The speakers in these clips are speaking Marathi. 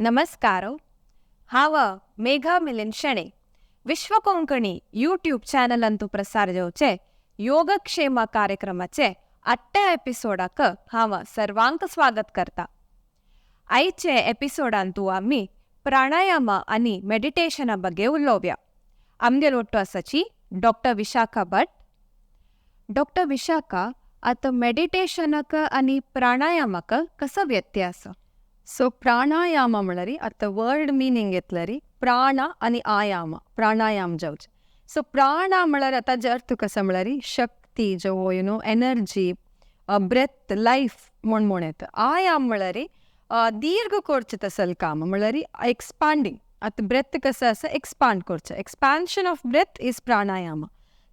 नमस्कार. हांव मेघा मिलिंद शेणे. विश्व कोंकणी यूट्यूब चॅनल अंतू प्रसार जावचे योगक्षेम कार्यक्रमाचे 8 एपिसोडाक हांव सर्वांक स्वागत करता. आयचे एपिसोडांतू आमी प्राणायाम आनी मेडिटेशना बगे उलोवया. आमगेर ओट्टो आसाची डॉक्टर विशाखा भट. डॉक्टर विशाखा, आता मेडिटेशनाक आनी प्राणायामाक कसो व्यत्यय आसा? सो प्राणायाम म्हणल्यारी आता वर्ड मिनींग येतल्यारी प्राण आणि आयाम प्राणायाम जावचे. सो प्राण म्हळ्यार आता जे अर्थ कसो म्हळ्यारी शक्ती जो एनर्जी ब्रेथ लाईफ म्हण येता. आयाम म्हळ्यारी दीर्घ करचे तसल काम म्हळ्यारी एक्सपांडिंग. आता ब्रेथ कसं असं एक्सपांड करचे. Expansion of breath is pranayama.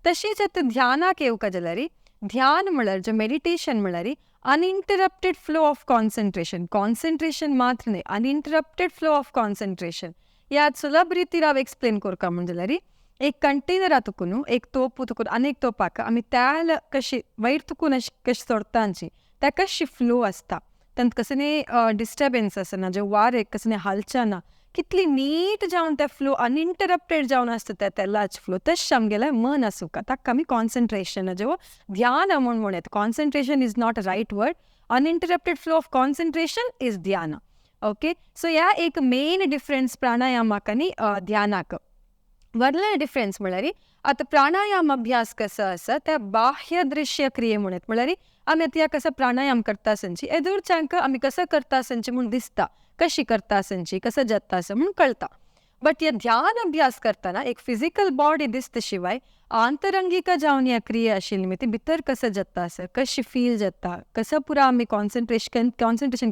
तशीच आता ध्यानाक येवका जाल्यारी ध्यान म्हळ्यार जे मेडिटेशन म्हळ्यारी uninterrupted flow of concentration. Concentration मात्र नाही, अनइंटरप्टेड फ्लो ऑफ कॉन्सन्ट्रेशन. यात सुलभ रितीर हांव एक्सप्लेन करता म्हणजे जाल्यार एक कंटेनरा तुकून एक तोप तुकून आनीक तोपाक आमी त्याल कशी वयर तुकून कशी सोडतांची त्या कशी फ्लो असता, तांत कसले डिस्टर्बन्स आसना, जे वारे कसले हालचा ना, कितली नीट जावन ते फ्लो अनइंटरप्टेड जावन आसता त्या तेलाच फ्लो. तशें आमगेलें मन आसूं ताका आमी कॉन्सन्ट्रेशन जो ध्यान म्हण येता. Concentration is not a right word. Uninterrupted flow of concentration is dhyana. Okay, so ह्या एक मेन डिफरन्स प्राणायामाक आनी ध्यानाक. व्हडले डिफरन्स म्हळ्यार आता प्राणायाम अभ्यास कसो आसा त्या बाह्य दृश्य क्रिये म्हणत म्हळ्यार आमी आता कसं प्राणायाम करता आसनची एदूरच्यांक आमी कसं करता आसनची म्हूण दिसता, कशी करता आसनची कसं जाता असं म्हूण कळता. बट ह्या ध्यान अभ्यास करताना एक फिजिकल बॉडी दिसता शिवाय आंतरंगिका जावन ह्या क्रिया आशिल्ली न्ही ती भितर कसं जाता आसा, कशी फील जाता, कसं पुरा आमी कॉन्सन्ट्रेशन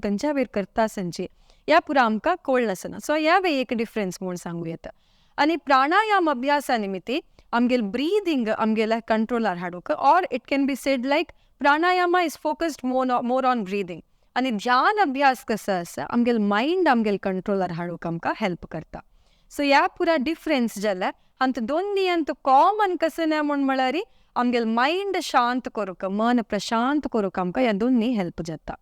खंयच्या वेळ करता आसनची ह्या पुरा आमकां कळना आसना. सो ह्या वे एक डिफरन्स म्हूण सांगू येता. आनी प्राणायाम अभ्यासा निमित्ती आमगेल ब्रीदिंग आमगेल्या कंट्रोलार हाडूंक, or it can be said like pranayama is focused more on breathing. आनी ध्यान अभ्यास कसो आसा आमगेल मायंड आमगेल कंट्रोलार हाडूंक आमकां हेल्प करता. सो ह्या पुरा डिफरन्स जाल्यार अंत दोन्ही अंत कॉमन कसं ना म्हळ्यार आमगेल मायंड शांत करूंक, मन प्रशांत करूंक आमकां ह्या दोन्ही हेल्प जाता.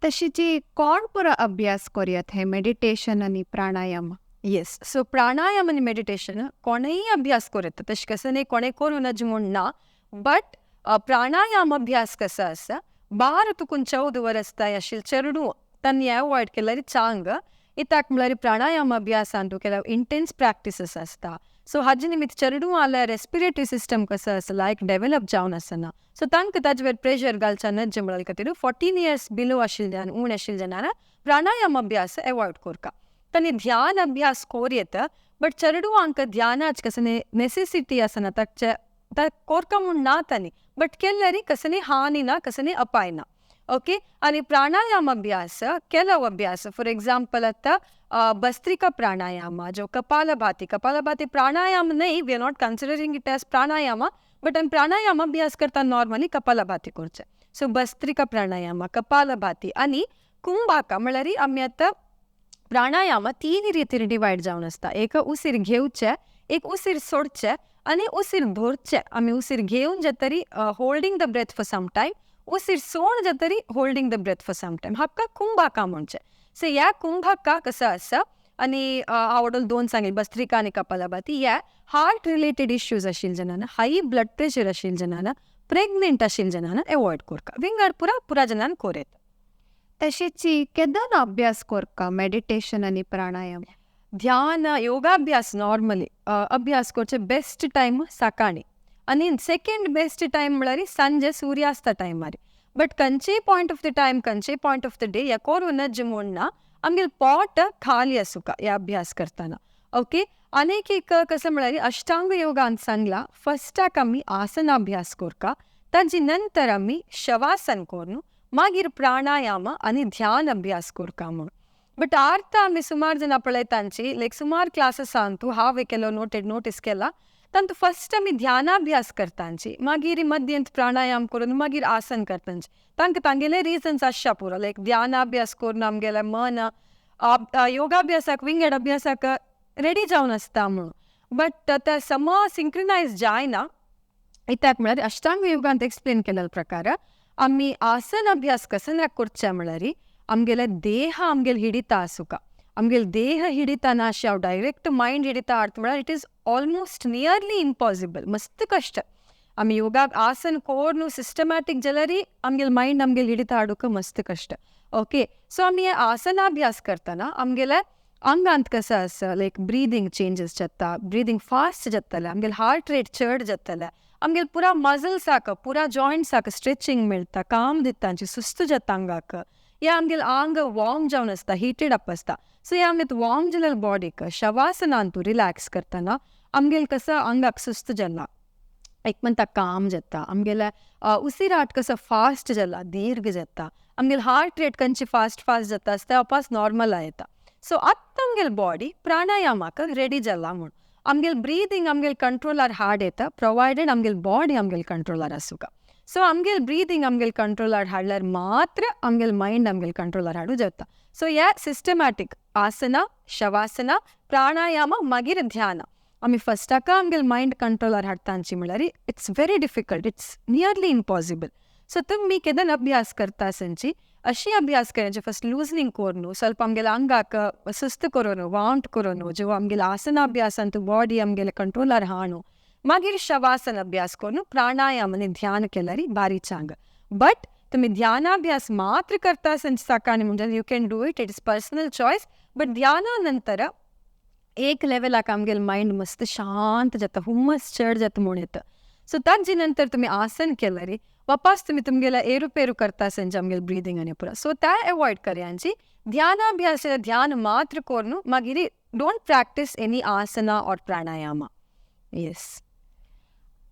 तशीची कोण पुरो अभ्यास करयात हे मेडिटेशन आनी प्राणायाम? येस, सो प्राणायाम आनी मेडिटेशन कोणेय अभ्यास करूं तशें कसं न्ही कोणें करूं नज म्हूण ना. बट प्राणायाम अभ्यास कसो आसा बार तुकून 14 वरसताय आशिल्ले चेडूं तांणी अवॉयड केल्यार चांग. इताक म्हळ्यार प्राणायाम अभ्यासान केल्यार इंटेन्स प्रॅक्टिसीस आसता. सो हाजे निमित्त चेडूं आल्यार रेस्पिरेटरी सिस्टम कसो आसा लायक डेव्हलप जावन आसना. सो तांकां ताजे वेळेर प्रेशर घालचा नज म्हळ्यार खातीर 14 years बिलो आशिल्ल्यान उण आशिल्ल्यान प्राणायाम अभ्यास अवॉयड करता. तांणी ध्यान अभ्यास कोर येता. बट चेडूंक ध्यानाच कसं नेसेसिटी आसना ताचे कोरका म्हूण ना तांणी. बट केल्यार कसं हानी ना, कसं अपाय ना. ओके, आनी प्राणायाम अभ्यास केलो अभ्यास फॉर एग्जाम्पल आता भस्त्रिका प्राणायाम जो कपालभाती प्राणायाम नाही, we are not considering it as pranayama. But आमी प्राणायाम अभ्यास करता नॉर्मली कपालभाती करचे. सो भस्त्रिका प्राणायाम, कपालभाती आनी कुंभाका म्हळ्यार आमी आतां प्राणायाम 3 रितीर डिवायड जावन आसता. एक उसीर घेवचे, एक उसीर सोडचे आनी उसीर धरचे. आमी उसीर घेवन जातरी holding the breath for some time, उसीर सोड जातरी holding the breath for some time. हाका कुंभाका म्हणचे. सो ह्या कुंभाका कसो आसा आनी आवडल 2 सांगले भस्त्रिका आनी कपालभाती. ह्या हार्ट रिलेटेड इश्यूज आशिल्ले जनान, हाय ब्लड प्रेशर आशिल्ले जनान, प्रेग्नेंट आशिल्ले जनान अवॉयड करता. विंगड पुरा जनान कोर येता. तशीची केदान अभ्यास करता मेडिटेशन आनी प्राणायाम? ध्यान योगाभ्यास नॉर्मली अभ्यास करचे बेस्ट टायम सकाळी आनी सेकंड बेस्ट टायम म्हळ्यार सांजे सूर्यास्ता टायमार. बट खंयचेय पॉयंट ऑफ द टायम, खंयचेय पॉयंट ऑफ द डे ह्या करून नज म्हूण ना. आमगेल पोट खाली आसूंका ह्या अभ्यास करताना. ओके, आनीक एक कसं म्हळ्यार अष्टांग योगांत सांगला फस्टाक आमी आसन अभ्यास करता, ताजे नंतर आमी शवासन करून मागीर प्राणायाम आनी ध्यान अभ्यास करता म्हूण. बट आर्थ आमी सुमार जनां पळयतांची लायक सुमार क्लासेस तूं हांव केलो नोटीस केला तांतू फस्ट आमी ध्यानाभ्यास करतांची, मागीर मध्यंत प्राणायाम करून मागीर आसन करतांची. तांकां तांगेले रिजन्स आसचा पुरो लायक ध्यानाभ्यास करून आमगेलें मन योगाभ्यासाक विंगड अभ्यासाक रेडी जावन आसता म्हणून. बट ते सम सिंक्रिनायज जायना. इत्याक म्हळ्यार अष्टांग योगांत एक्सप्लेन केलेल्या प्रकार आमी आसन अभ्यास कसं करचे म्हळ्यार आमगेले देह आमगेल हिडिता आसूंका आमगेल देह हिडिता नाशी हांव डायरेक्ट मायंड हिडिता आर्त म्हळ्यार it is almost nearly impossible. मस्त कश्ट. आमी योगाक आसन कोर न्हू सिस्टमॅटीक जाल्यारी आमगेल मायंड आमगेल हिडिता हाडूंक मस्त कश्ट. ओके, सो आमी हे आसनाभ्यास करतना आमगेले अंगांत कसो आसा लायक ब्रिदींग चेंजीस जाता, ब्रिदींग फास्ट जातलें, आमगेल हार्ट रेट चड जातलें, आमगेल पुरा मजल्साक पुरा जॉयंट्साक स्ट्रेचिंग मेळटा, काम दिता, आमची सुस्त जाता अंगाक, या आमगेल आंग वॉर्म जावन आसता, हिटेड अप आसता. सो हे आमगे वॉर्म जालेल बॉडीक शवासनान तूं रिलॅक्स करतना आमगेल कसो अंगाक सुस्त जाला, एक म्हणटा काम जाता, आमगेले उसिराट कसो फास्ट जाला, दीर्घ जाता, आमगेल हार्ट रेट खंयची फास्ट फास्ट जाता आसता वापस नॉर्मला येता. सो आत्तां आमगेल बॉडी प्राणायामाक रेडी जाला म्हूण आमगेल ब्रिदींग आमगेल कंट्रोलार हाड येता, प्रोवायडेड आमगेल बॉडी आमगेल कंट्रोलार आसूं. सो आमगेल ब्रिदींग आमगेल कंट्रोलार हाडल्यार मात्र आमगेल मायंड आमगेल कंट्रोलार हाडूं जाता. सो ह्या सिस्टमॅटीक आसना, शवासना, प्राणायाम मागीर ध्यान आमी फस्टाका आमगेल मायंड कंट्रोलार हाडटांची म्हळ्यार it's very difficult, it's nearly impossible. So तुमी केदन अभ्यास करता आसनची अशी अभ्यास करचे फस्ट लूजनिंग कोरून ಸ್ವಲ್ಪ आमगेल अंगाक सुस्त करून वाउंट करून जो आमगेल आसनाभ्यासान तूं बॉडी आमगेले कंट्रोलार हाणू मागीर शवासन अभ्यास करून प्राणायाम आनी ध्यान केल्यार बारी चांग. बट तुम्ही ध्यानाभ्यास मात्र करता आसनची सकाळी म्हणजे you can do it, it is personal choice. But ध्यानानंतर एक लेवलाक आमगेल मायंड मस्त शांत जाता, हुम्मस चड जाता म्हूण येता. सो ताजे नंतर तुम्ही आसन केल्यार वापस तुम्ही तुमगेला एरुपेरू करता आसनची आमगेल ब्रिदींग आनी पुरा. सो त्या अवॉइड करयांची ध्यानाभ्यास ध्यान मात्र करून मागीर डोंट प्रॅक्टीस एनी आसना और प्राणायामा. येस,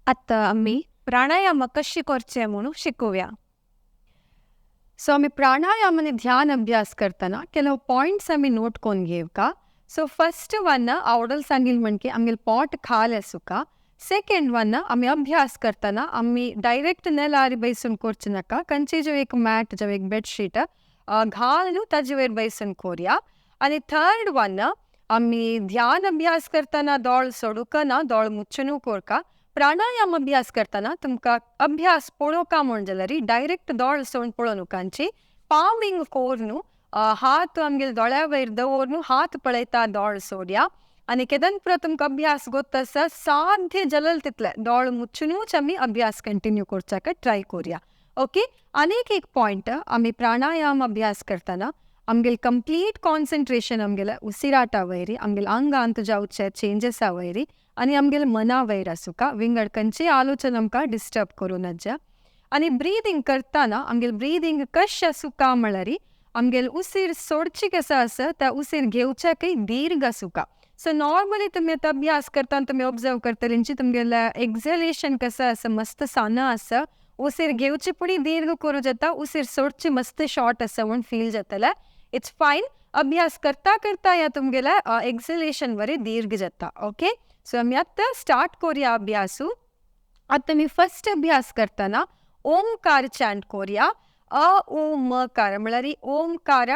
आतां आमी प्राणायाम कशी करचे म्हणून शिकुया. सो आमी प्राणायाम आनी ध्यान अभ्यास करतना ಕೆಲವು ಪಾಯಿಂಟ್ಸ್ आमी नोट कोन घेवका. सो फर्स्ट वन आवडल सांगील म्हणके आमगेल पोट खाल आसूं. सेकेंड वन आमी अभ्यास करतना आमी डायरेक्ट नेलार बैसून करचे नाका, खंयची जो एक मॅट जो एक बेडशीट घालून ताजे वयर बैसून कोरया. आनी थर्ड वन आमी ध्यान अभ्यास करतना दोळ सोडूंक ना, दोळ मुच्चून कोरका. प्राणायाम अभ्यास करतना तुमकां अभ्यास पळोवका म्हण जाल्यार डायरेक्ट दोळ सोडून पळोवन उकांची पामिंग कोरून हात आमगेल दोळ्या वयर दवरून हात पळयता दोळ सोडया. आनी केदन पुरो तुमकां अभ्यास गोत आसा साध्य जलल तितले दोळ मुच्चूनूच आमी अभ्यास कंटिन्यू करच्याक ट्राय करुया. ओके, आनीक एक पॉयंट आमी प्राणायाम अभ्यास करतना आमगेल कंप्लीट कॉन्सन्ट्रेशन आमगेल्या उसिराटा वयरी, आमगेल आंगांत जावचे चेंजेसा वयरी आनी आमगेल मना वयर आसूं विंगड खंयची आलोचना आमकां डिस्टर्ब करूं नजा. आनी ब्रिदींग करतना आमगेल ब्रिदींग कशें आसूं म्हळ्यार आमगेल उसीर सोडची कसो आसा त्या उसीर घेवच्याकय दीर्घ आसूं. सो नॉर्मली तुमी आतां अभ्यास करतना तुमी ऑब्जर्व करतलींची तुमगेले एक्झलेशन कसो आसा मस्त साना आसा, उसीर घेवची पुणी दीर्घ करूं जाता, उसीर सोडची मस्त शॉर्ट आसा म्हूण फील जातलें. इट्स फायन, अभ्यास करता करता या तुमगेले एक्झलेशन वरी दीर्घ जाता. ओके, सो आमी आतां स्टार्ट करुया अभ्यासू. आतां तुमी फर्स्ट अभ्यास करतना ओमकार चॅन्ट करुया. अ उ म कार म्हळ्यार ओमकार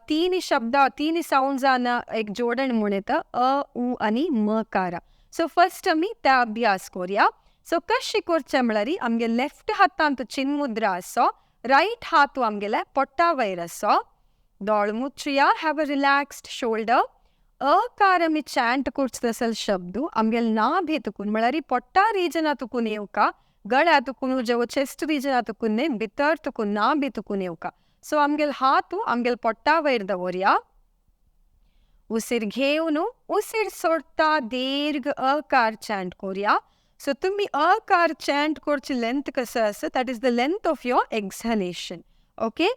तीन शब्द तीन साऊंड्सान एक जोडण म्हूण येता अ उ आनी म कार. सो फर्स्ट आमी त्या अभ्यास करुया. सो कशें करचें म्हळ्यार आमगे लेफ्ट हातांत चिन्मुद्रा आसो, रायट हात आमगेल्या पोट्टा वयर आसो, दोळ मुच्चुया, हॅव अ रिलॅक्स्ड शोल्डर. अकार आमी चॅन्ट करचो आसल शब्द आमगेल नाभी तुकून म्हळ्यार पोट्टा रिजना तुकून येवका, गळ्या तुकून जो चेस्ट रिजना तुकून न्ही भितर तुकून नाभी तुकून येवका. सो आमगेल हात आमगेल पोट्टा वयर दवरया. उसीर घेवन उसीर सोडता दीर्घ अकार चॅन्ट करुया. सो तुमी अकार चॅन्ट करची लेंथ कसो आसा that is the length of your exhalation. Okay,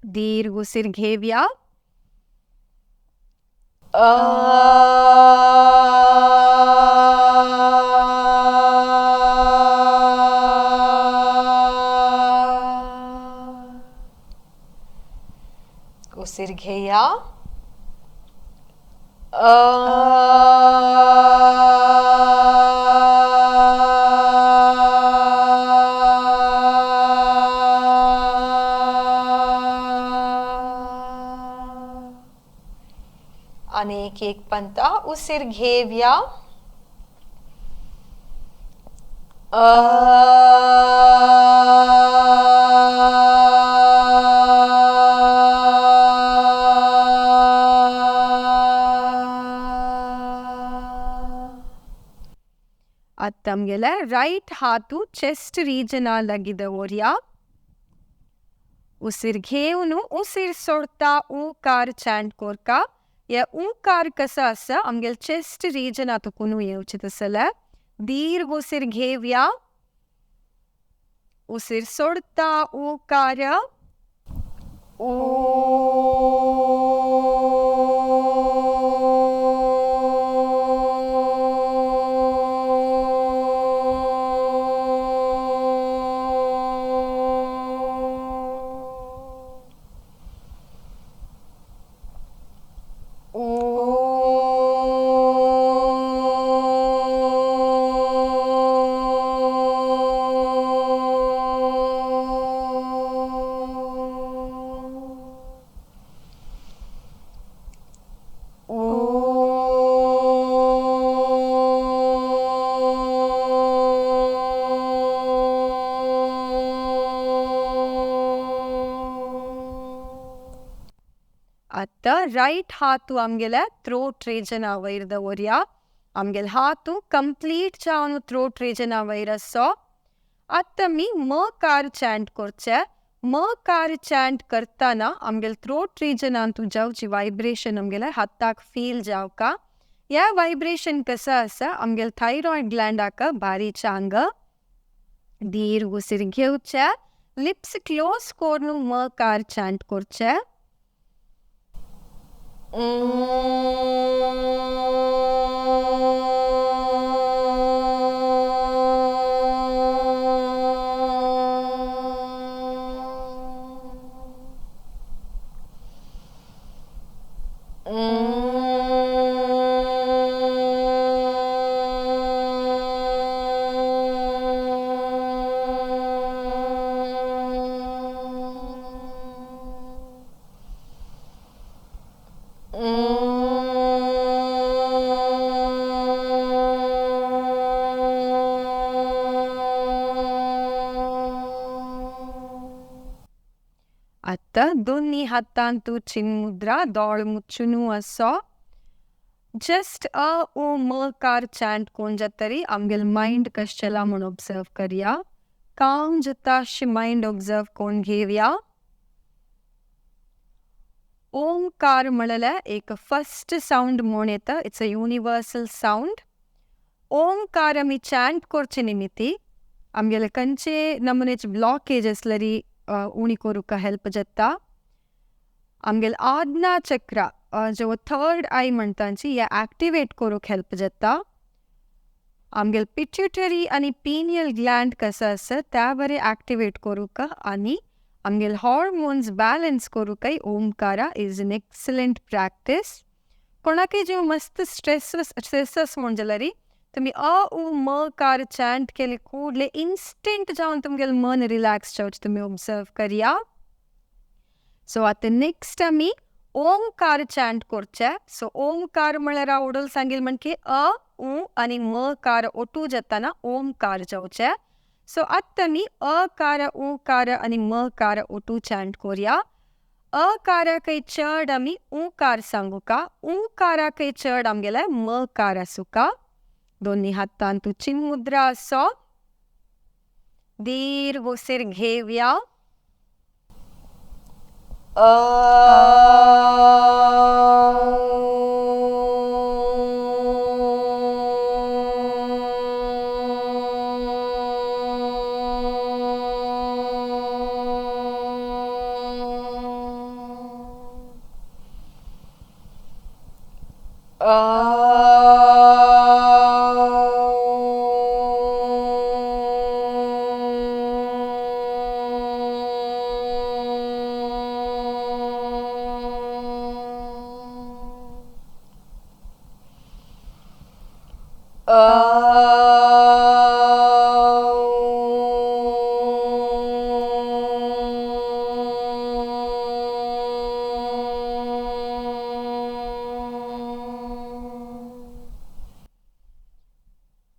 दीर्घ उसीर घेवया. उसीर घेया. आणि एक पंता उसीर घेवया. आतां आमगेले रायट हातू चेस्ट रिजना लागिद ओरया उसीर घेवन उसीर सोडता ऊकार चॅन्ट कोरका या ऊकार कसा आसा आमगेल चेस्ट रिजन आतुकून येवचे तसले दीर्घ उसीर घेवया उसीर सोडता ऊकार ओ आता राइट हातू आमगेले थ्रोट रिजन वयर दवरया आमगेल हातू कंप्लीट जावन थ्रोट रिजन वयर आसो आतां मी मकार चॅन्ट करचे मकार चॅन्ट करताना आमगेल थ्रोट रिजनांतू जावची वायब्रेशन आमगेले हाताक फील जावका या वायब्रेशन कसा आसा आमगेल थायरॉइड ग्लँडाक भारी चांग दीर्घ उसीर घेवचे लिप्स क्लोज करून मकार चॅन्ट करचे आता दोन्ही हातांतू चिन्मुद्रा दोळ मुच्छुनू असो जस्ट ओ मकार चॅन्ट कोण जातरी आमगेल माइंड कशेला म्हण ऑब्जर्व करया काम जताश माइंड ऑब्जर्व कोण घेवया ओंकार म्हणले एक फर्स्ट साउंड म्हण येता it's a universal sound Omkar आमी चॅन्ट करचे निमित्ती आमगेले खंयचे नमुनेचे ब्लॉकेज असलरी उणी करूंक हेल्प जाता आमगेल आज्ञा चक्र जो थर्ड आई म्हणटाची हे एक्टिवेट करूंक हेल्प जाता आमगेल पिट्युटरी आनी पिनियल ग्लँड कसा आसा त्या बरे एक्टिवेट करूंक आनी आमगेल हॉर्मोन्स बॅलन्स करूंकय ओमकारा इज एन एक्सलंट प्रॅक्टीस कोणाकय जे मस्त स्ट्रेसस म्हण जाल्यार तुम्ही मकार चॅन्ट केले कूडले इन्स्टंट जावन तुमगेल मन रिलॅक्स जावचे तुम्ही ऑब्जर्व करया सो आतां नेक्स्ट आमी ओंकार चॅन्ट करचे सो ओंकार म्हळ्यार आवडल सांगील म्हणके उ आनी मकार ओटू जाताना ओंकार जावचे सो आतां आमी अकार उकार आनी मकार ओटू चॅन्ट करया अकाराकय चड आमी उकार सांगुका उकाराकय चड आमगेले मकार आसुका दोन्ही हातांतू चिन्मुद्रा असो दीर्घ उसीर घेवया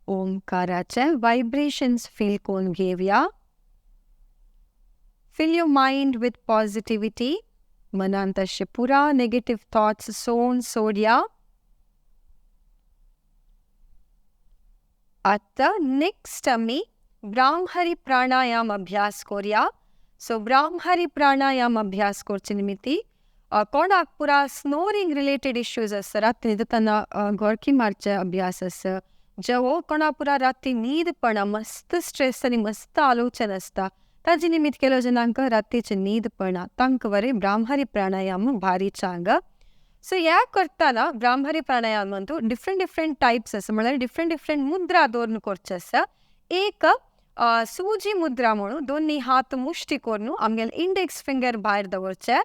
ओंकाराचे वायब्रेशन्स फील कोण घेवया fill your mind with positivity मनांत अशे पुरा नेगेटिव्ह थॉट्स सोडया आता नेक्स्ट आम्ही ब्राह्मरी प्राणायाम अभ्यास करूया. सो ब्राह्मरी प्राणायाम अभ्यास करचे निमित्ती कोणाक पुरा स्नोरिंग रिलेटेड इश्यूज आसा रात्री न्हिदतना गोरकी मारचे अभ्यास आसा जेवो कोणा पुरा रात्री न्हीद पडना मस्त स्ट्रेस आनी मस्त आलोचन आसता ताजे निमित्त केलो जनांक रात्रीचे न्हीद पडना तांकां वरे ब्राह्मरी प्राणायाम भारी चांग. सो ह्या करतना ब्राह्मरी प्राणायाम अंतू डिफरंट टाइप्स आसा म्हळ्यार डिफरंट मुद्रा दवरून करचे आसा. एक सुजी मुद्रा म्हणून दोन्ही हात मुष्टी करून आमगेले इंडेक्स फिंगर भायर दवरचे.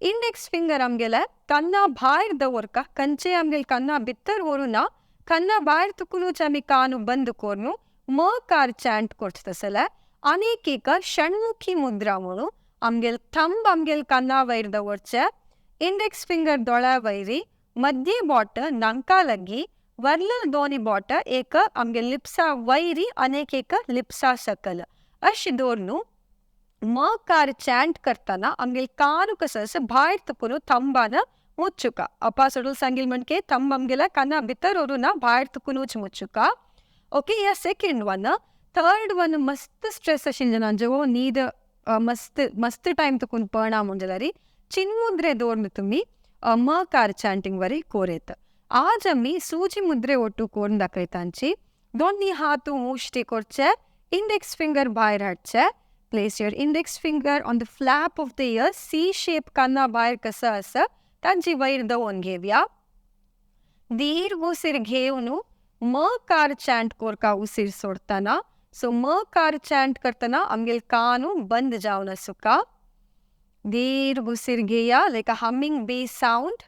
इंडेक्स फिंगर आमगेले कन्ना भायर दवरका कंचे आमगेले कन्ना भितर व्हरूना कन्ना भायर तुकुनूच आमी कान बंद करून मकार चॅन्ट करतसले. आनीक एक षण्मुखी मुद्रा म्हणून आमगेले थंब आमगेले कन्ना वयर दवरचे. इंडेक्स फिंगर दोळ्या वयरी मध्य बोट नांका लगी वरल दोन्ही बोट एक आमगे लिप्सा वयरी अनेक एक लिप्सा सकल अशी दवरून मकार चॅन्ट करतना आमगे कान कसं भायर तपून थंबान मुच्चुका अप्पा सोडून सांगिल म्हणके थंब आमगेला काना भितर व्हरूना भायर तुकुनूच मुच्चुका. ओके या सेकंड वन. थर्ड वन मस्त स्ट्रेस आशिल्ले जेवो न्हीद मस्त टाइम तुकून पळना म्हणजे जाल्यार चिन्मुद्रे दवरून तुमी मकार चॅन्टिंग वरी कोरेत. आज आम्ही सूजी मुद्रे ओट्टू करून दाखयतांची. दोन्ही हात मुष्टी करचे इंडेक्स फिंगर भायर हाडचे. Place your index finger on the flap of the ear C shape कान्ना भायर कसा आसा तांची वयर दवरून घेवया. दीर्घ उसीर घेवन मकार चॅन्ट कोरका उसीर सोडतना. सो मकार चॅन्ट करतना आमगेले कान बंद जावन आसुका. दीर्घ उसीर घेया लायक अ हमिंग बी साउंड.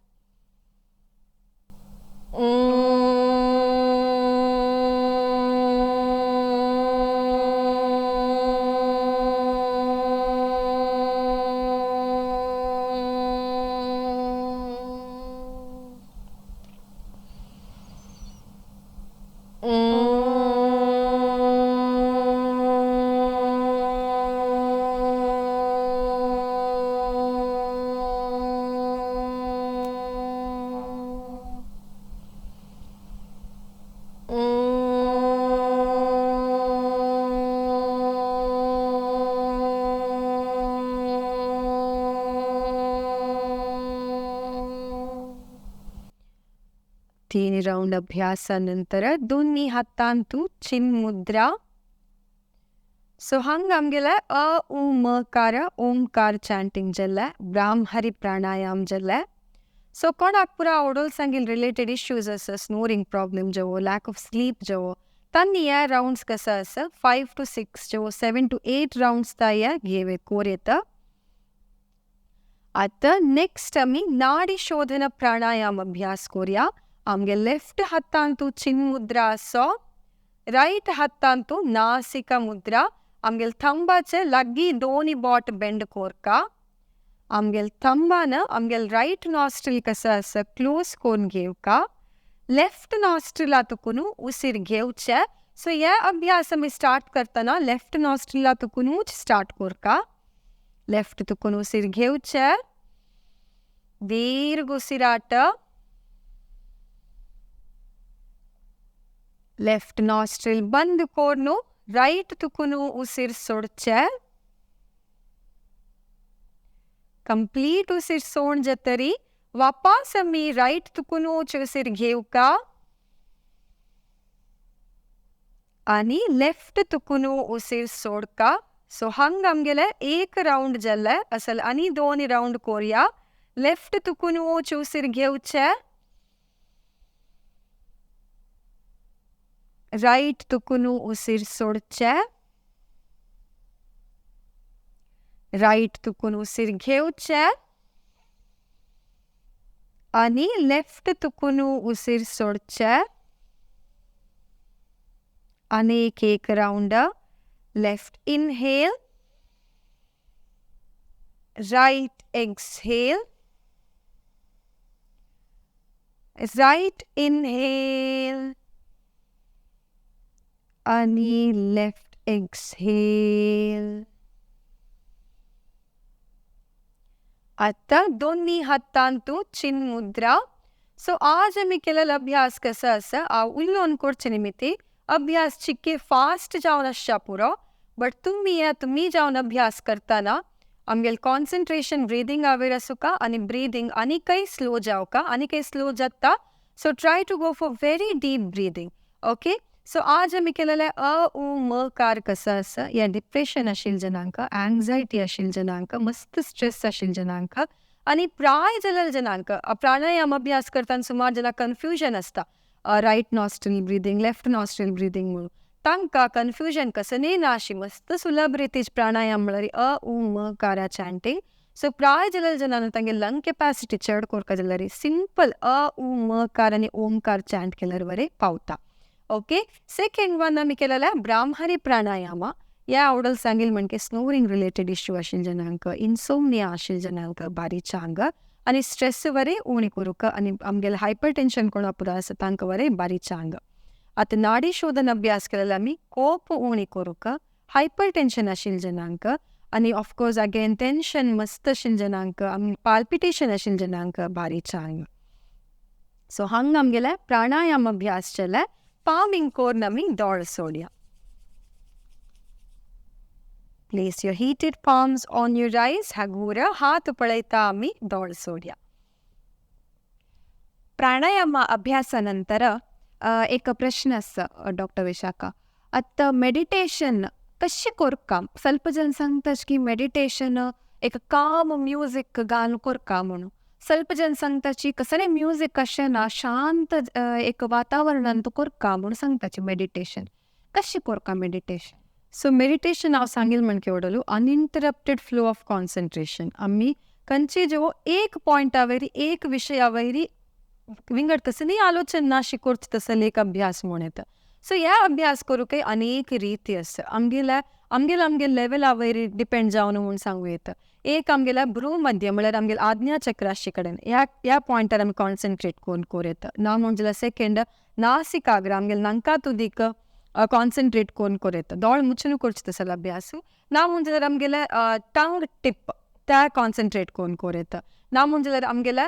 तीन राउंड अभ्यासानंतर दोन्ही हातांतू चिन्मुद्रा. सो हंग आमगेले अ उ मकार ओमकार चॅन्टिंग जाल्ले ब्राह्मरी प्राणायाम जाल्ले. सो कोणाक पुरा ओडोल सांगिल रिलेटेड इश्यूज आसा स्नोरिंग प्रॉब्लम जेवो लॅक ऑफ स्लीप जेवो तांनी हे राउंड्स कसा आसा 5 to 6 जेवो 7 to 8 राउंड्स ताया घेवे कोरेत. आता नेक्स्ट आम्ही नाडी शोधन प्राणायाम अभ्यास करूया. आमगे लेफ्ट हातांतू चिन्मुद्रा आसो राइट हातांतू नासिका मुद्रा. आमगेल थंबाचे लग्गी दोन्ही बोट बेंड कोरका. आमगेल थंबान आमगेल राइट नॉस्ट्रिल कसा आसा क्लोज करून घेवका. लेफ्ट नॉस्ट्रिला तुकून उसीर घेवचे. सो हे अभ्यास आमी स्टार्ट करतना लेफ्ट नॉस्ट्रिला तुकूनूच स्टार्ट कोरका. लेफ्ट तुकून उसीर घेवचे. दीर्घ उसीराट. लेफ्ट नॉस्ट्रिल बंद करून राइट तुकून उसीर सोडचे. कंप्लीट उसीर सोड जातरी वापस आमी राइट तुकूनूच उसीर घेवका आनी लेफ्ट तुकून उसीर सोडका. सो हंग आमगेले एक राउंड जाल्ले असल आनी दोन राउंड कोरया. लेफ्ट तुकूनूच उसीर घेवचे. राइट तुकून उसीर सोडचे. राइट तुकून उसीर घेवचे आनी लेफ्ट तुकून उसीर सोडचे. आनीक एक round. Left inhale. Right exhale. Right inhale आणि लेफ्ट एक्सहेल. आता दोन्ही हातांतू चिन्मुद्रा. सो आज आम्ही केलेला अभ्यास कसा असा उल्लोन करचे निमित्ती अभ्यास चिक्के फास्ट जावन आसचा पुरो बट तुम्ही जावन अभ्यास करताना आमगेल कॉन्सन्ट्रेशन ब्रिदिंगावेर आसूं का आनी ब्रिदिंग आनी काही स्लो जाव का आनी काही स्लो जाता so try to go for very deep breathing okay so आज आमी केलेले म कार कसा आसा या डिप्रेशन आशिल जनांक एंग्जायटी आशिल जनांक मस्त स्ट्रेस आशिल जनांक आनी प्राय जाल्यार जनांक प्राणायाम अभ्यास करताना सुमार जना कन्फ्युजन आसता right nostril breathing left nostril breathing म्हणून तांकां कन्फ्युजन कसं ना अशी मस्त सुलभ रितीच प्राणायाम म्हळ्यार म कारा चॅन्टिंग सो प्राय जाल्यार जनांक तांगे लंग कॅपॅसिटी चड करता जाल्यार सिंपल म कार आनी ओमकार चॅन्ट केल्यार बरें पावता ओके सेकंड वन आमी केलेल्या ब्राह्मरी प्राणायामा या आवडल सांगील म्हणजे स्नोरिंग रिलेटेड इश्यू आशिल जनांक इन्सोमनिया आशिल जनांक बारीचांग आनी स्ट्रेस वरें उणी करूक आनी आमगेलें हायपर टेन्शन कोणा पुरो आसा तांकां वरें बारीचांग आतां नाडी शोधन अभ्यास केलेलो आमी कोप उणी करूक हायपर टेन्शन आशिल जनांक आनी ऑफकोर्स अगेन टेन्शन मस्त आशिल जनांक आमी पाल्पिटेशन आशिल जनांक बारीचांग सो हांगा आमगेले प्राणायाम अभ्यास केले पामिंग कोरून आमी दोळ सोडया Place your heated palms on your eyes. Hagura हात पळयता आमी दोळ सोडया. प्राणायाम अभ्यासानंतर एक प्रश्न आसा डॉक्टर विशाखा आतां मेडिटेशन कशें करता ಸ್ವಲ್ಪ ಜನ सांगतात की मेडिटेशन एक काम म्युझिक घालून करता म्हणून ಸ್ವಲ್ಪ जन सांगतात की कसले म्युझिक अशें ना शांत एक वातावरणान तूं करता म्हणून सांगतात मेडिटेशन कशें करता मेडिटेशन सो मेडिटेशन हांव सांगील म्हण केवडलो अनइंटरप्टेड फ्लो ऑफ कॉन्सन्ट्रेशन आमी खंयची जो एक पॉयंटा वयरी एक विशया वयरी विंगड कसली आलोचन नाशी करता तसले एक अभ्यास म्हूण येता सो ह्या अभ्यास करूंक अनेक रिती आसा आमगेल्या लेवला वयरी डिपेंड जावन म्हूण सांगूं येता एक आमगेल्या भ्रूमध्य म्हळ्यार आमगेल्या आज्ञा चक्राचे कडेन ह्या पॉयंटार आमी कॉन्सन्ट्रेट करून येता ना म्हणजे सेकेंड नासिकाग्र आमगेल्या नांका तुदीक कॉन्सन्ट्रेट करून येता दोळ मुಚ್ಚನು करचे तसला अभ्यास ना म्हणजे आमगेले टंग टिप त्या कॉन्सन्ट्रेट करून येता ना म्हणजे आमगेल्या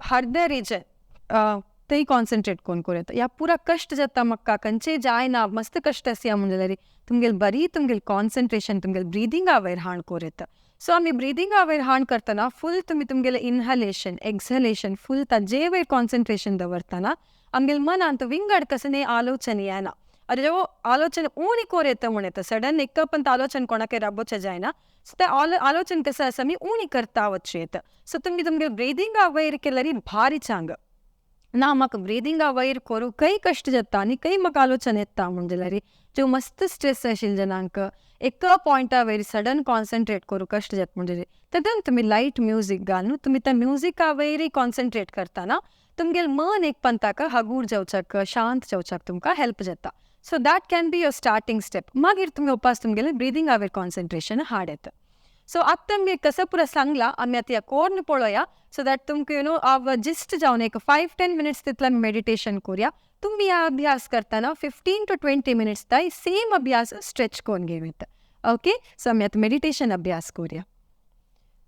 हृदय रिजन थंय कॉन्सन्ट्रेट करून येता ह्या पुरा कश्ट जाता म्हाका खंयचेय जायना मस्त कश्ट आसा म्हणजे तुमगेल बरी तुमगेल कॉन्सन्ट्रेशन तुमगेल ब्रिदिंगा वयर हाण करून येता सो आमी ब्रिदिंगा वयर हाण करतना फूल तुमगेलें इनहलेशन एक्सहलेशन फूल ताजे वयर कॉन्सन्ट्रेशन दवरतना आमगेल मनांत विंगड कसले आलोचने येना अरे जो आलोचने उणी कोर येता म्हण येता सडन एकपंत आलोचन कोणाके राबोचे जायना सो ते आलोचन कसं आसा आमी उणी करता वच्चे येता सो तुमगे ब्रिदिंगा वयर केल्यार भारी चांग ना म्हाका ब्रिदिंगा वयर करूंकय कश्ट जाता आनी खंय म्हाका आलोचन येता म्हणजे जो मस्त स्ट्रेस आशिल जनांक एक पॉयंटा वयर सडन कॉन्सन्ट्रेट करूं कश्ट जाता म्हणजे तेदन तुमी लायट म्युजीक घालून तुमी त्या म्युजिका वयरी कॉन्सन्ट्रेट करतना तुमगेल मन एक पंताक हगूर जावच्याक शांत जावच्याक तुमकां हेल्प जाता so that can be your starting step मागीर तुमी उपास तुमगेलें ब्रिदिंगा वयर कॉन्सन्ट्रेशन हाड येता सो आतां आमगे कसं पुरो सांगला आमी आतां ह्या कोर्न पळोवया सो दॅट तुमकां हांव जिस्ट जावन एक 5-10 मिनिट्स तितलें मेडिटेशन करूया तुमी ह्या अभ्यास करतना 15 to 20 मिनिट्स ताई सेम अभ्यास स्ट्रेच करून घेवं ओके सो आमी आतां मेडिटेशन अभ्यास करूया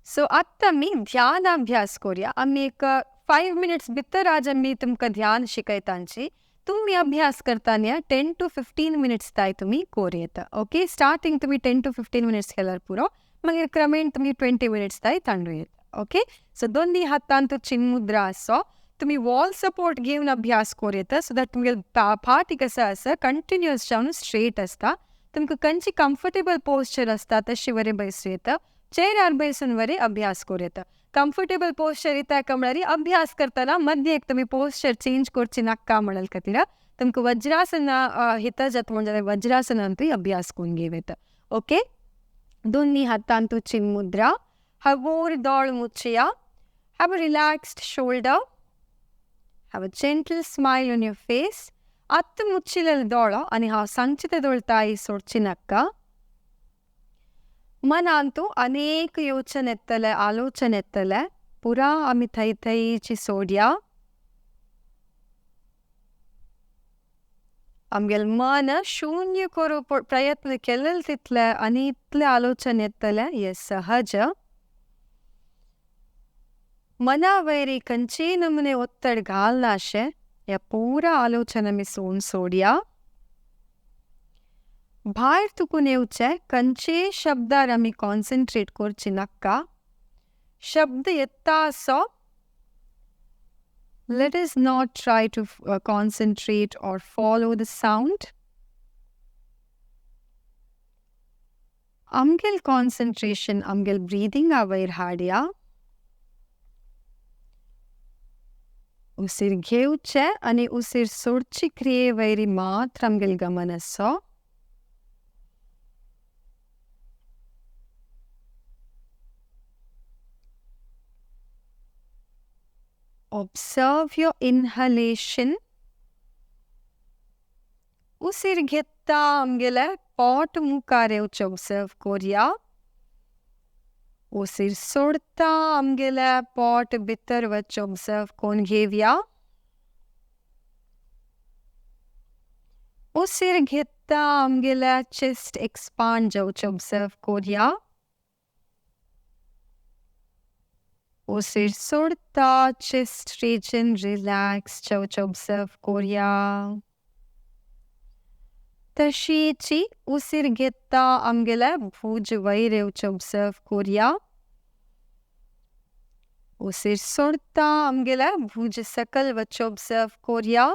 सो आतां आमी ध्यान अभ्यास करूया आमी एक 5 मिनिट्स भितर आज आमी तुमकां ध्यान शिकयतांची तुमी अभ्यास करताना 10 to 15 मिनिट्स ताई तुमी कोर येता ओके स्टार्टिंग तुमी 10 to 15 मिनिट्स केल्यार पुरो मागीर क्रमेण तुमी 20 मिनिट्स ताई तांडू येता ओके सो दोन्ही हातान तो चिन्मुद्रा आसो तुमी वॉल सपोर्ट घेवन अभ्यास कोर येता सो दॅट तुमगे फाटी कसं आसा कंटिन्युअस जावन स्ट्रेट आसता तुमकां खंयची कम्फर्टेबल पोस्चर आसता तशी वरें बसूं येता चेऱ्यार बसून वरें अभ्यास कोर येता कम्फर्टेबल पोस्चर येता म्हळ्यार अभ्यास करतना मध्य एक तुमी पोस्चर चेंज करची नाका म्हणल खातीर तुमकां वज्रासन हिता जाता म्हणजे वज्रासनांतूय अभ्यास करून घेवं येता ओके दोन्ही हातान तो चिन्मुद्रा हगूर दोळ मुಚ್ಚया have a relaxed shoulder have a gentle smile on your face ಅತ್ತು ಮುಚ್ಚಿಲಲ್ಲಿ ದೋಳ आणि हांव सांगचे ते दोळताय सोडची नाका मनांतू अनेक योचन येतले आलोचन येतले पुरा आमी थंय थंयची सोडया आमगेल मन शून्य करू प्रयत्न केलेले तितले आनी इतले आलोचन येतले हे सहज मना वयरी खंयचेय नमुने ಒತ್ತಡ घालनाशे ह्या पुरा आलोचन आमी सोडया भायर तुकून येवचे खंयचे शब्दार आमी कॉन्सन्ट्रेट करची नाका. शब्द येता असो let us not try to concentrate or follow the sound. Amgel concentration amgel breathing avair hadia. Usir घेवचे आणि usir सोडची क्रिये वैरी मात्र amgel गमन असो. Observe your inhalation. Usir घेता amgele pot मुकारे उच observe कोरिया. Usir सोडता amgele pot भितर वच observe कोण घेवया. Usir घेता amgele chest expand जाउच observe कोरिया. Usir सोडता chest region relax जाउच observe कोरिया. तशीची usir घेता amgele भुज वैरे उच observe कोरिया. Usir सोडता amgele भुज सकल वच observe कोरिया.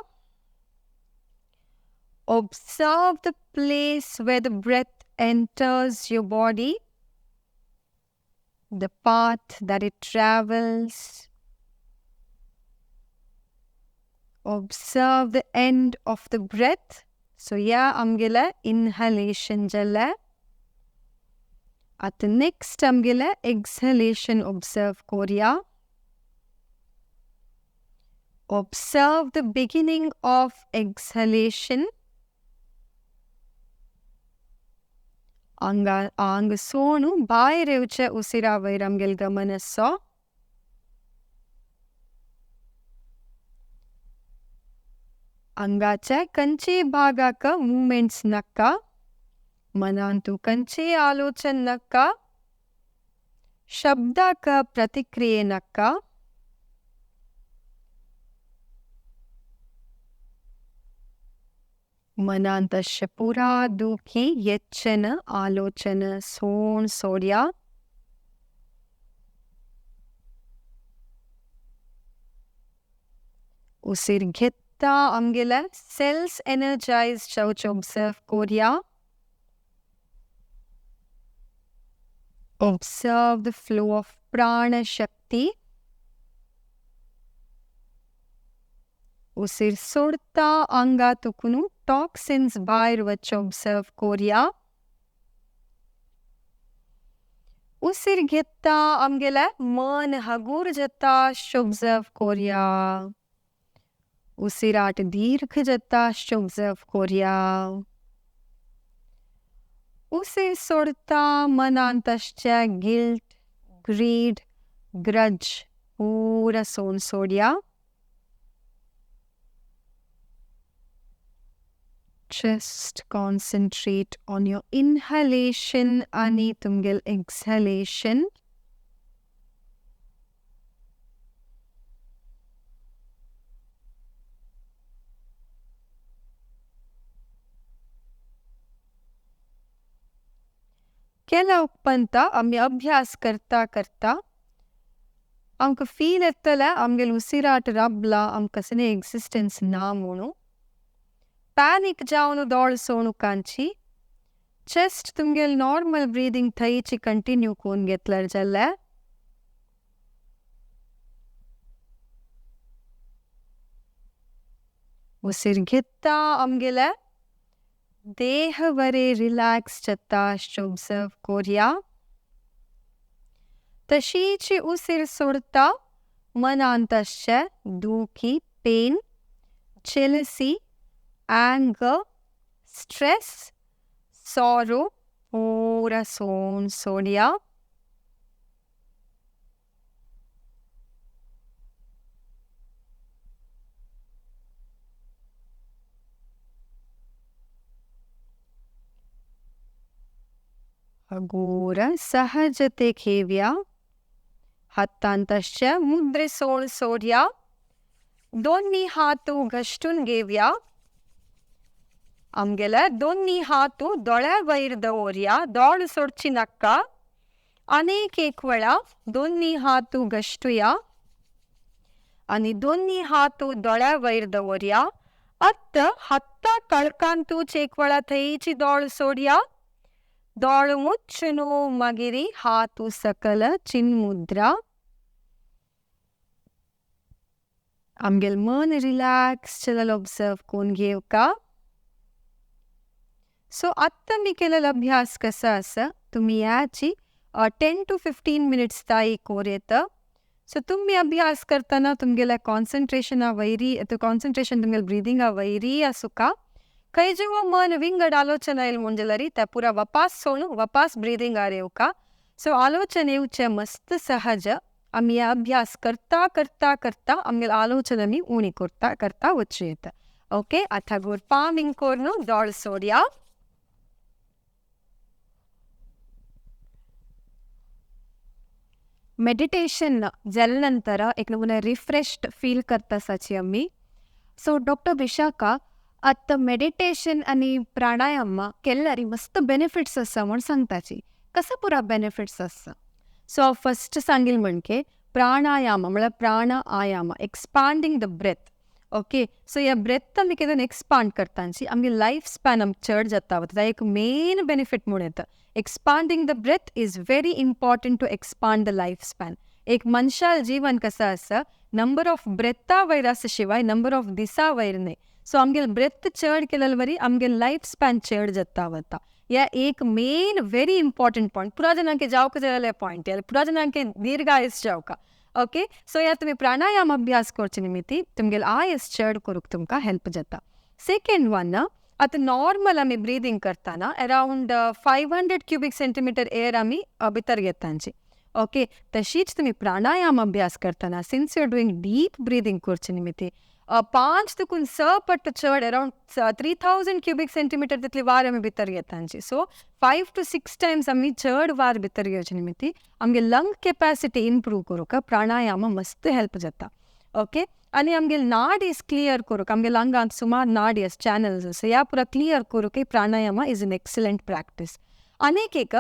Observe the place where the breath enters your body, the path that it travels. Observe the end of the breath. So yeah, amgele inhalation jala. At the next amgele exhalation observe korea. Observe the beginning of exhalation. Ang sonu bayre uche usira vairamgel gamanaso. अंगाच्या कंचे भागाक मूवमेंट्स नक्का. मनांतू कंचे आलोचन नक्का. शब्दाक प्रतिक्रिये नक्का. मनांतस्य पुरा दुखी यच्चन आलोचन सोन सोड्या. उसिर घेता amgele cells energized जाउच observe कोरिया. Observe the flow of prana shakti. Usir सोडता अंगा तुकुनु toxins बाहेर वच observe कोरिया. Usir घेता amgele मन हगूर जता observe कोरिया. उसिराट दीर्घ जता observe कोरिया. उसिर सोडता मनांतश्च guilt, greed, grudge पूरा सोन सोडिया. Just concentrate on your inhalation आणि तुमगेल exhalation. केला उपंता आम्ही अभ्यास करता करता आमक फील येतले आमगेल उसिराट रबला आमकसने एक्सिस्टेंस ना म्हणू. पैनिक जावनु दौड़सोनु कांची. चेस्ट तुमगेल नॉर्मल ब्रीदिंग थईची कंटिन्यू कोन घेतलर जल्ले. उसिर घेता आमगेले देह वरे रिलॅक्स जता observe कोरिया. तशीची उसिर सोडता मनांतश्च दुखी pen, jealousy, anger, stress, sorrow पूरा सोन सोडिया. अगोर सहजते घेव्या. हातांतश्च मुद्रे सोन सोड्या. दोन्ही हातू घष्टून घेव्या. आमगेले दोन्ही हातू दोळ्या वयर दवरया दोळ सोडची नाका अनेक एक वेळा दोन्ही हातू गश्टुया आणि दोन्ही हातू दोळ्या वयर दवरया हत्ता कळकांतूच एक वेळा थंयची दोळ सोडया दोळ मुच्छुनु मागिरी हातू सकल चिन्मुद्रा आमगेल मन रिलॅक्स चलल ऑब्झर्व कोण घेवका सो आत्ता मी केलेला अभ्यास कसा असा तुम्ही याची 10 to 15 मिनिट्स ताई कोरेत सो तुम्ही अभ्यास करताना तुमगेला कॉन्सन्ट्रेशन वैरी कॉन्सन्ट्रेशन तुमगेल ब्रीदिंग वैरी असुका कई जेव्हा मन विंगड आलोचना येईल म्हणजे त्या पुरा वापास सोडू वापास ब्रीदिंग आरेवका सो आलोचना येऊचे मस्त सहज आम्ही या अभ्यास करता करता करता आमगेल आलोचना मी उणी करता करता वच्चू येत ओके आता गोर पामिंग कोरनु दोळ सोड्या मेडिटेशन जाल्यानंतर एक नमुने रिफ्रेश्ड फील करतासाची आम्ही सो डॉक्टर विशाखा आत्ता मेडिटेशन आणि प्राणायाम केल्यारी मस्त बेनिफिट्स आसा म्हण सांगताची कसं पुरा बेनिफिट्स आसा सो फर्स्ट सांगील म्हणजे प्राणायाम म्हळ्यार प्राण आयाम expanding the breath okay so ह्या ब्रेथ आमी केन्ना एक्सपांड करताची आमगे लायफ स्पॅन आमक चड जाता वता एक मेन बेनिफिट म्हूण येता expanding the breath is very important to expand the life span एक मनशाल जीवन कसं आसा नंबर ऑफ ब्रेथा वयर आसा शिवाय नंबर ऑफ दिसा वयर न्ही सो आमगेल ब्रेथ चड केलेले वरी आमगेल लायफ स्पॅन चड जाता वता या एक मेन व्हेरी इम्पॉर्टंट पॉइंट पुरा जनांके जावक जालेले पॉइंट पुरा जनांके दीर्घायुस जावका ओके सो या तुम्ही प्राणायाम अभ्यास करचे निमित्ती तुमगेल आयस चड करूक तुमकां हेल्प जाता सेकंड वन आता नॉर्मल आमी ब्रीदिंग करताना अराउंड 500 क्युबिक सेंटीमीटर एअर आमी भितर घेतांची ओके तशीच तुम्ही प्राणायाम अभ्यास करताना since you are doing deep breathing करचे निमित्ती 5 तुकून 6 पट चड अराउंड 3000 क्युबिक सेंटीमीटर तितली वार आमी भितर घेतांची सो 5 to 6 टायम्स आमी चड वार भितर घेवचे निमित्ती आमगे लंग कॅपॅसिटी इम्प्रूव करूक प्राणायाम मस्त हेल्प जाता ओके आनी आमगेल नाडीज क्लियर करूक आमगे लंगांत सुमार नाडी आसा चॅनल्स आसा ह्या पुरा क्लियर करूक प्राणायाम इज एन एक्सलंट प्रॅक्टीस आनीक एक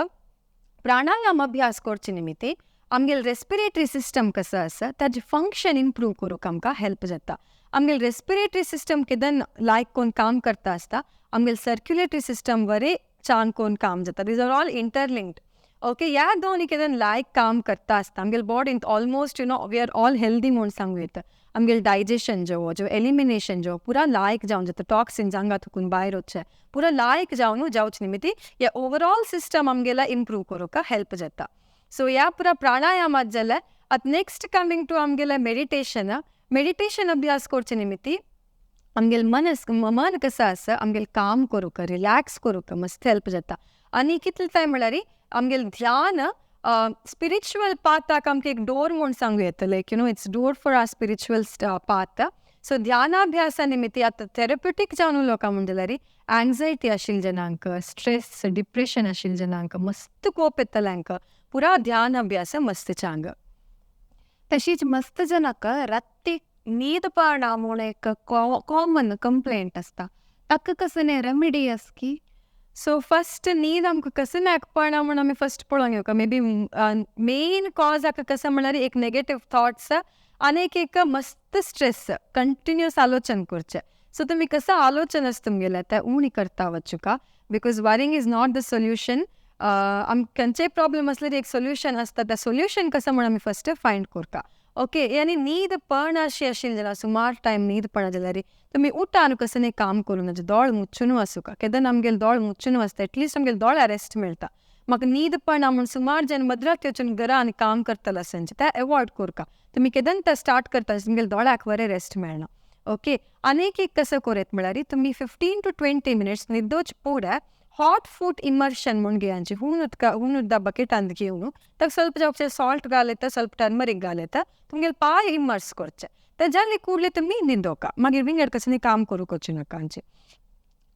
प्राणायाम अभ्यास करचे निमित्ती आमगेल रेस्पिरेटरी सिस्टम कसं आसा ताजें फंक्शन इम्प्रूव करूक आमकां हेल्प जाता आमगेल रेस्पिरेटरी सिस्टम केदन लायक कोण काम करता आसता आमगेल सर्क्युलेटरी सिस्टम वरे चांग कोण काम जाता these are all interlinked okay ह्या दोन्ही केदन लायक काम करता आसता आमगेल बॉडींत almost we are all healthy म्हूण सांगूं येता आमगेल डायजेशन जो एलिमिनेशन पुरा लायक जावन जाता टॉक्सिन्स आंगात थकून भायर वच्चे पुरा लायक जावन जावचे निमित्ती या ओवरऑल सिस्टम आमगेला इम्प्रूव करूंक हेल्प जाता सो ह्या पुरा प्राणायामात जाल्यार आतां नेक्स्ट कमिंग टू आमगेला मेडिटेशन अभ्यास करचे निमित्ती आमगेल मन कसं आसा आमगेल काम करूंक रिलॅक्स करूंक मस्त हेल्प जाता आनी कितले टायम म्हळ्यार आमगेल ध्यान स्पिरिच्युअल पाथाक आमकां एक डोर म्हूण सांगूं येता like it's door for our spiritual path so ध्यानाभ्यासा निमित्ती आतां थेरप्युटीक जावन उलोवका म्हणजे जाल्यार एंग्जायटी आशिल्ल्या जनांक स्ट्रेस डिप्रेशन आशिल्ल्या जनांक मस्त कोप येतल्यांक पुरा ध्यान अभ्यास मस्त चांग तशीच मस्त जनाक रात्री नीद पाना म्हूण एक कॉमन कंप्लेंट आसता ताका कसं रेमेडी आस की सो फर्स्ट न्हीद आमकां कसं नाकपणा म्हूण आमी फर्स्ट पळोवंक येवका मे बी मेन कॉज हाका कसं म्हळ्यार एक नेगेटीव थॉट्स आनी एक मस्त स्ट्रेस कंटिन्युअस आलोचन करचें सो तुमी कसं आलोचन आसा तुमगेलें तें उणी करता वचुका because worrying is not the solution खंयचेय प्रॉब्लम आसल्यार एक सोल्युशन आसता त्या सोल्युशन कसं म्हण आमी फर्स्ट फायंड करता ओके यानी नीद पण अशी आशिल्ली जाल्यार सुमार टायम नीद पडा जाल्यार तुमी उठा आनी कसं न्ही काम करूं ना दोळ मुच्चून आसूं केदन आमगेले दोळ मुच्चून आसता एटलिस्ट आमगेले दोळ्या रेस्ट मेळटा म्हाका नीद पडना म्हूण सुमार जेन्ना मद्रात येवचून घरा आनी काम करतलो आसचे तें एवॉयड करता तुमी केदन तें स्टार्ट करता तुमगेले दोळ्याक बरें रेस्ट मेळना ओके आनीक एक कसं करेत म्हळ्यार तुमी 15 to 20 मिनिट्स न्हिदोच पुढे हॉट फूड इमर्शन म्हूण घेवचे हून उदक बकेटांत घेवन ताका ಸ್ವಲ್ಪ जावचे सॉल्ट घालता ಸ್ವಲ್ಪ टर्मरीक घालता तुमगेले पाय इमर्स करचे ते जाले कुडले तुमी न्हिदोका मागीर विंगड कसं न्ही काम करूंक वचूं नाकांचे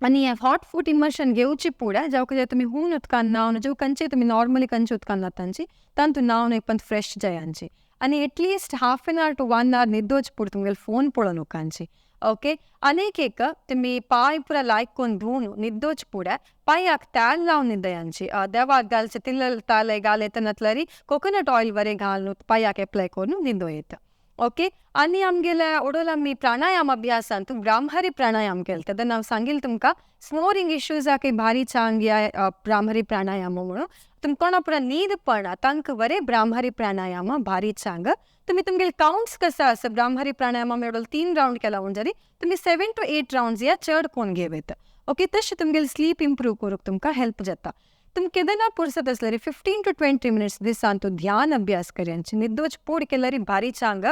आनी हें हॉट फूड इमर्शन घेवचे पुढे जावं तुमी हून उदकान न्हावन जो खंयचे तुमी नॉर्मली खंयचे उदकान न्हातांची तातूंत न्हावन एक पण फ्रेश जायांची आणि एटलिस्ट 1/2 hour to 1 hour न्हिदोच पुरो तुमगेल फोन पळोवन उकांची. ओके आनीक एक तुमी पाय पुरा लायकून धुवन न्हिदोच पुढे पांयाक ताल लावन न्हिदयांची. देवाक घालचे तिल्ल ताले घालयतनतलरी कोकोनट ऑयल वरे घालून पांयाक एप्लाय करून न्हिदोयेत. ओके आनी आमगेले ओडोल आमी प्राणायाम अभ्यासान तू ब्राह्मरी प्राणायाम केले तेन्ना हांव सांगिल तुमकां स्नोरिंग इश्यूजाक भारी चांग या ब्राह्मरी प्राणायाम म्हणून तुम कोणा पुरा नीद पडना तांकां वरे ब्राह्मरी प्राणायाम भारी चांग. तुम्ही तुमगेले काउंट्स कसा आसा ब्राह्मरी प्राणायामा मेळोल 3 राउंड केला म्हणजे तुम्ही 7 to 8 राउंड्स या चड कोण घेवेत. ओके तशें तुमगेले स्लीप इम्प्रूव करूंक तुमकां हेल्प जाता. तुम केदना पुरसत असल्यारी 15 to 20 minutes दिसान तू ध्यान अभ्यास करयांची न्हिदोच पूड केल्यारी भारी चांग.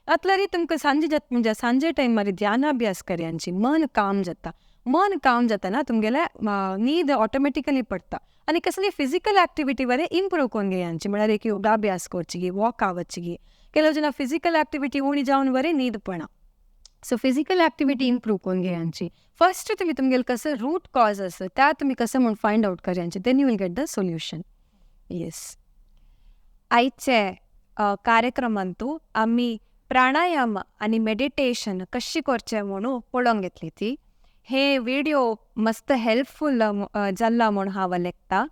अतलारी तुमकां सांजे जाता म्हणजे सांजे टायम मारी ध्यान अभ्यास करयांची मन काम जाता. मन काम जाता ना तुमगेले नीद ऑटोमॅटिकली पडटा. आनी कसली फिजिकल ॲक्टिविटी वरे इम्प्रूव कोन घेयांची म्हळ्यार एक योगाभ्यास करची गी वॉक आवची गी केलो जना फिजिकल ॲक्टिविटी उणी जावन वरे नीद पडना. सो फिजिकल ॲक्टिविटी इम्प्रूव कोन घेयांची. फर्स्ट तुम्ही तुमगेले कसं रूट कॉज आसा त्या तुम्ही कसं म्हणून फायंड आउट करयांची then you will get the solution. Yes आयचे कार्यक्रमांतू आम्ही प्राणायाम आणि मेडिटेशन कशी करचे म्हणून पळोवंक घेतली ती. हे व्हिडिओ मस्त हेल्पफुल जाल्ला म्हूण हांव लेखता.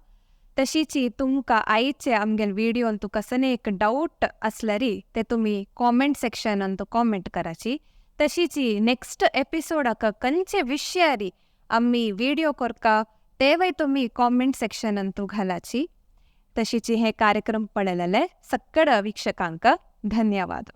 तशीची तुमकां आयचे आमगेले व्हिडिओन तू कसने एक डाऊट असल्यारी ते तुम्ही कॉमेंट सेक्शनान कॉमेंट कराची. तशीची नेक्स्ट एपिसोडाक खंयचे विशयारी आम्ही व्हिडिओ करका तेवय तुम्ही कॉमेंट सेक्शनान घालाची. तशीची हे कार्यक्रम पळयलेले सगळ्या वीक्षकांक धन्यवाद.